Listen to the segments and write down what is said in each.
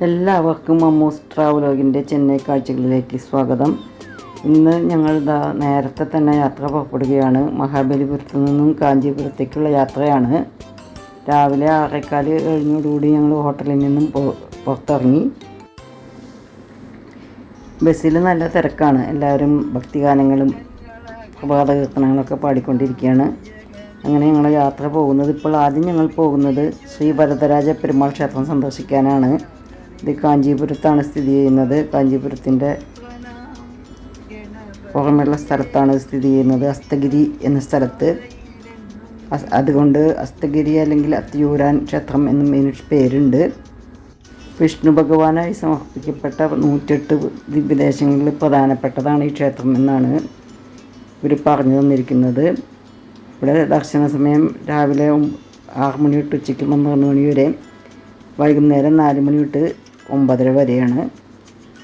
എല്ലാവർക്കും മമ്മൂസ് ട്രാവലോഗിൻ്റെ ചെന്നൈ കാഴ്ചകളിലേക്ക് സ്വാഗതം. ഇന്ന് ഞങ്ങൾ നേരത്തെ തന്നെ യാത്ര പുറപ്പെടുകയാണ്. മഹാബലിപുരത്തു നിന്നും കാഞ്ചീപുരത്തേക്കുള്ള യാത്രയാണ്. രാവിലെ 6:15 കഴിഞ്ഞോടുകൂടി ഞങ്ങൾ ഹോട്ടലിൽ നിന്നും പുറത്തിറങ്ങി. ബസ്സിൽ നല്ല തിരക്കാണ്. എല്ലാവരും ഭക്തിഗാനങ്ങളും പ്രഭാത കീർത്തനങ്ങളൊക്കെ പാടിക്കൊണ്ടിരിക്കുകയാണ്. അങ്ങനെ ഞങ്ങൾ യാത്ര പോകുന്നത്, ഇപ്പോൾ ആദ്യം ഞങ്ങൾ പോകുന്നത് ശ്രീ വരദരാജ പെരുമാൾ ക്ഷേത്രം സന്ദർശിക്കാനാണ്. ഇത് കാഞ്ചീപുരത്താണ് സ്ഥിതി ചെയ്യുന്നത്. കാഞ്ചീപുരത്തിൻ്റെ പുറമെയുള്ള സ്ഥലത്താണ് സ്ഥിതി ചെയ്യുന്നത്, അസ്തഗിരി എന്ന സ്ഥലത്ത്. അതുകൊണ്ട് അസ്തഗിരി അല്ലെങ്കിൽ അത്തിയൂരാൻ ക്ഷേത്രം എന്നും ഇതിന് പേരുണ്ട്. വിഷ്ണു ഭഗവാനായി സമർപ്പിക്കപ്പെട്ട 108 ദിവ്യദേശങ്ങളിൽ പ്രധാനപ്പെട്ടതാണ് ഈ ക്ഷേത്രം എന്നാണ് ഇവർ പറഞ്ഞു തന്നിരിക്കുന്നത്. ഇവിടെ ദർശന സമയം രാവിലെ 6 മണി തൊട്ട് ഉച്ചയ്ക്ക് 12 മണി വരെ, വൈകുന്നേരം 4 മണി തൊട്ട് 9:30 വരെയാണ്.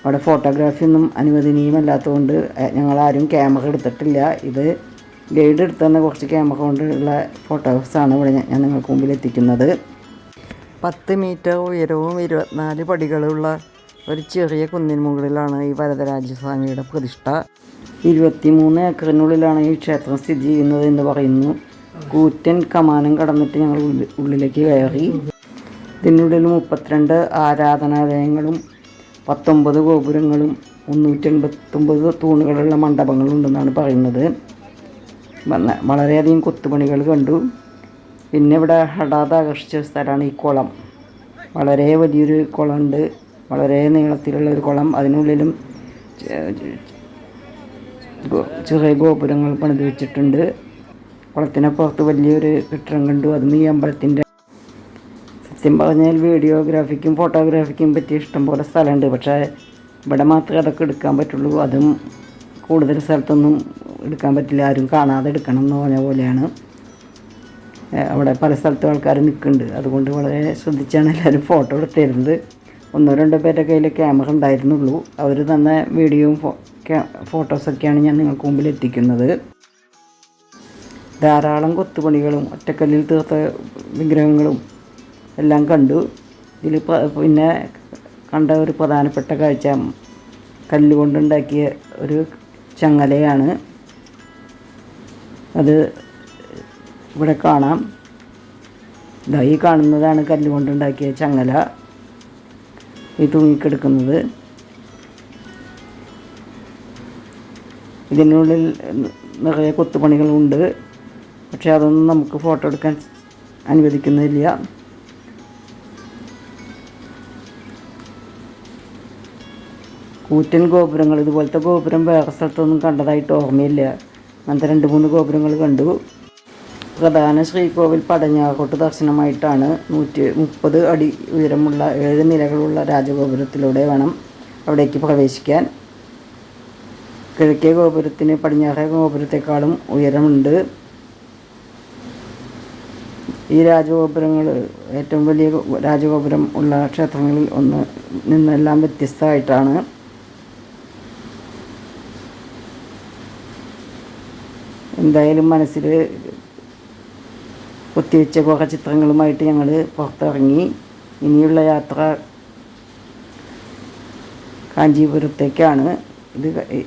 അവിടെ ഫോട്ടോഗ്രാഫി ഒന്നും അനുവദനീയമല്ലാത്തതുകൊണ്ട് ഞങ്ങളാരും ക്യാമറ എടുത്തിട്ടില്ല. ഇത് ഗൈഡ് എടുത്ത് തന്നെ കുറച്ച് ക്യാമറ കൊണ്ടുള്ള ഫോട്ടോസാണ് ഇവിടെ ഞാൻ നിങ്ങൾക്ക് മുമ്പിൽ എത്തിക്കുന്നത്. 10 മീറ്റർ ഉയരവും 24 പടികളുള്ള ഒരു ചെറിയ കുന്നിന് മുകളിലാണ് ഈ വരദരാജസ്വാമിയുടെ പ്രതിഷ്ഠ. 23 ഏക്കറിനുള്ളിലാണ് ഈ ക്ഷേത്രം സ്ഥിതി ചെയ്യുന്നത് എന്ന് പറയുന്നു. കൂറ്റൻ കമാനം കടന്നിട്ട് ഞങ്ങൾ ഉള്ളിലേക്ക് കയറി. ഇതിനുള്ളിൽ 32 ആരാധനാലയങ്ങളും 19 ഗോപുരങ്ങളും 389 തൂണുകളുള്ള മണ്ഡപങ്ങളുണ്ടെന്നാണ് പറയുന്നത്. വളരെയധികം കൊത്തുപണികൾ കണ്ടു. പിന്നെ ഇവിടെ ഹഠാത് ആകർഷിച്ച സ്ഥലമാണ് ഈ കുളം. വളരെ വലിയൊരു കുളമുണ്ട്, വളരെ നീളത്തിലുള്ള ഒരു കുളം. അതിനുള്ളിലും ചെറിയ ഗോപുരങ്ങൾ പണിത് വെച്ചിട്ടുണ്ട്. കുളത്തിനപ്പുറത്ത് വലിയൊരു കെട്ടിടം കണ്ടു. അതും ഈ അമ്പലത്തിൻ്റെ. സത്യം പറഞ്ഞാൽ വീഡിയോഗ്രാഫിക്കും ഫോട്ടോഗ്രാഫിക്കും പറ്റിയ ഇഷ്ടംപോലെ സ്ഥലമുണ്ട്. പക്ഷേ ഇവിടെ മാത്രമേ അതൊക്കെ എടുക്കാൻ പറ്റുള്ളൂ. അതും കൂടുതൽ സ്ഥലത്തൊന്നും എടുക്കാൻ പറ്റില്ല. ആരും കാണാതെ എടുക്കണം എന്ന് പറഞ്ഞ പോലെയാണ്. അവിടെ പല സ്ഥലത്തും ആൾക്കാർ നിൽക്കുന്നുണ്ട്. അതുകൊണ്ട് വളരെ ശ്രദ്ധിച്ചാണ് എല്ലാവരും ഫോട്ടോ എടുത്തിരുന്നത്. 1-2 പേരുടെ കയ്യിൽ ക്യാമറ ഉണ്ടായിരുന്നുള്ളൂ. അവർ തന്ന വീഡിയോയും ഫോട്ടോസൊക്കെയാണ് ഞാൻ നിങ്ങൾക്ക് മുമ്പിൽ എത്തിക്കുന്നത്. ധാരാളം കൊത്തുപണികളും ഒറ്റക്കല്ലിൽ തീർത്ത വിഗ്രഹങ്ങളും എല്ലാം കണ്ടു. ഇതിൽ പിന്നെ കണ്ട ഒരു പ്രധാനപ്പെട്ട കാഴ്ച കല്ലുകൊണ്ടുണ്ടാക്കിയ ഒരു ചങ്ങലയാണ്. അത് ഇവിടെ കാണാം. ഈ കാണുന്നതാണ് കല്ലുകൊണ്ടുണ്ടാക്കിയ ചങ്ങല, ഈ തൂങ്ങിക്കെടുക്കുന്നത്. ഇതിനുള്ളിൽ നിറയെ കൊത്തുപണികളുണ്ട്. പക്ഷേ അതൊന്നും നമുക്ക് ഫോട്ടോ എടുക്കാൻ അനുവദിക്കുന്നില്ല. കൂറ്റൻ ഗോപുരങ്ങൾ, ഇതുപോലത്തെ ഗോപുരം വേറെ സ്ഥലത്തൊന്നും കണ്ടതായിട്ട് ഓർമ്മയില്ല. അങ്ങനത്തെ 2-3 ഗോപുരങ്ങൾ കണ്ടു. പ്രധാന ശ്രീകോവിൽ പടിഞ്ഞാറോട്ട് ദർശനമായിട്ടാണ് 130 അടി ഉയരമുള്ള 7 നിലകളുള്ള രാജഗോപുരത്തിലൂടെ വേണം അവിടേക്ക് പ്രവേശിക്കാൻ. കിഴക്കേ ഗോപുരത്തിന് പടിഞ്ഞാറേ ഗോപുരത്തെക്കാളും ഉയരമുണ്ട്. ഈ രാജഗോപുരങ്ങൾ ഏറ്റവും വലിയ രാജഗോപുരം ഉള്ള ക്ഷേത്രങ്ങളിൽ നിന്നെല്ലാം വ്യത്യസ്തമായിട്ടാണ്. എന്തായാലും മനസ്സിൽ കൊത്തിവെച്ച കുറേ ചിത്രങ്ങളുമായിട്ട് ഞങ്ങൾ പുറത്തിറങ്ങി. ഇനിയുള്ള യാത്ര കാഞ്ചീപുരത്തേക്കാണ്.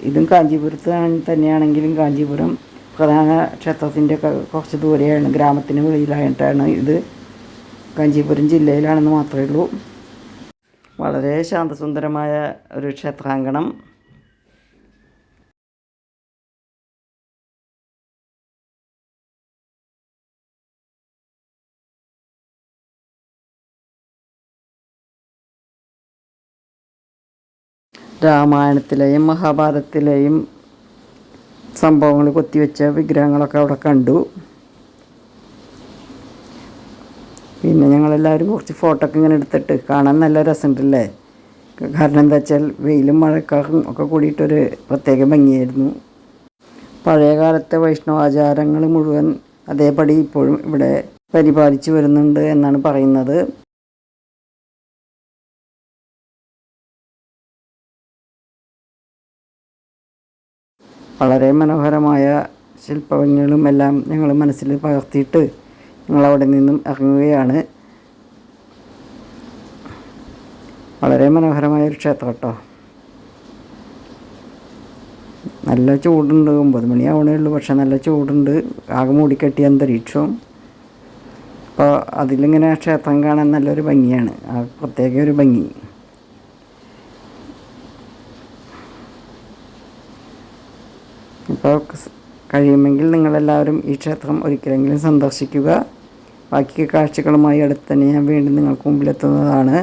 ഇതും കാഞ്ചീപുരത്ത് തന്നെയാണെങ്കിലും കാഞ്ചീപുരം പ്രധാന ക്ഷേത്രത്തിൻ്റെ കുറച്ച് ദൂരെയാണ്, ഗ്രാമത്തിന് വെളിയിലായിട്ടാണ് ഇത്. കാഞ്ചീപുരം ജില്ലയിലാണെന്ന് മാത്രമേ ഉള്ളൂ. വളരെ ശാന്തസുന്ദരമായ ഒരു ക്ഷേത്രാങ്കണം. രാമായണത്തിലെയും മഹാഭാരതത്തിലെയും സംഭവങ്ങൾ കൊത്തിവെച്ച വിഗ്രഹങ്ങളൊക്കെ അവിടെ കണ്ടു. പിന്നെ ഞങ്ങളെല്ലാവരും കുറച്ച് ഫോട്ടോ ഒക്കെ ഇങ്ങനെ എടുത്തിട്ട് കാണാൻ നല്ല രസമുണ്ടല്ലേ. കാരണം എന്താ വെച്ചാൽ വെയിലും മഴക്കാറും ഒക്കെ കൂടിയിട്ടൊരു പ്രത്യേക ഭംഗിയായിരുന്നു. പഴയ കാലത്തെ വൈഷ്ണവാചാരങ്ങൾ മുഴുവൻ അതേപടി ഇപ്പോഴും ഇവിടെ പരിപാലിച്ചു വരുന്നുണ്ട് എന്നാണ് പറയുന്നത്. വളരെ മനോഹരമായ ശില്പഭംഗികളും എല്ലാം ഞങ്ങൾ മനസ്സിൽ പകർത്തിയിട്ട് ഞങ്ങളവിടെ നിന്നും ഇറങ്ങുകയാണ്. വളരെ മനോഹരമായൊരു ക്ഷേത്രം കേട്ടോ. നല്ല ചൂടുണ്ട്, 9 മണിയാവണേ ഉള്ളൂ, പക്ഷെ നല്ല ചൂടുണ്ട്, ആകെ മൂടിക്കെട്ടിയ അന്തരീക്ഷവും. അപ്പോൾ അതിലിങ്ങനെ ക്ഷേത്രം കാണാൻ നല്ലൊരു ഭംഗിയാണ്, പ്രത്യേക ഒരു ഭംഗി. ഇപ്പോൾ കഴിയുമെങ്കിൽ നിങ്ങളെല്ലാവരും ഈ ക്ഷേത്രം ഒരിക്കലെങ്കിലും സന്ദർശിക്കുക. ബാക്കി കാഴ്ചകളുമായി അടുത്ത് തന്നെ ഞാൻ വീണ്ടും നിങ്ങൾക്ക് മുമ്പിലെത്തുന്നതാണ്.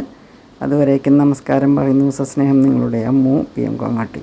അതുവരേക്കും നമസ്കാരം പറയുന്നു. സസ്നേഹം, നിങ്ങളുടെ അമ്മു PM കോങ്ങാട്ടി.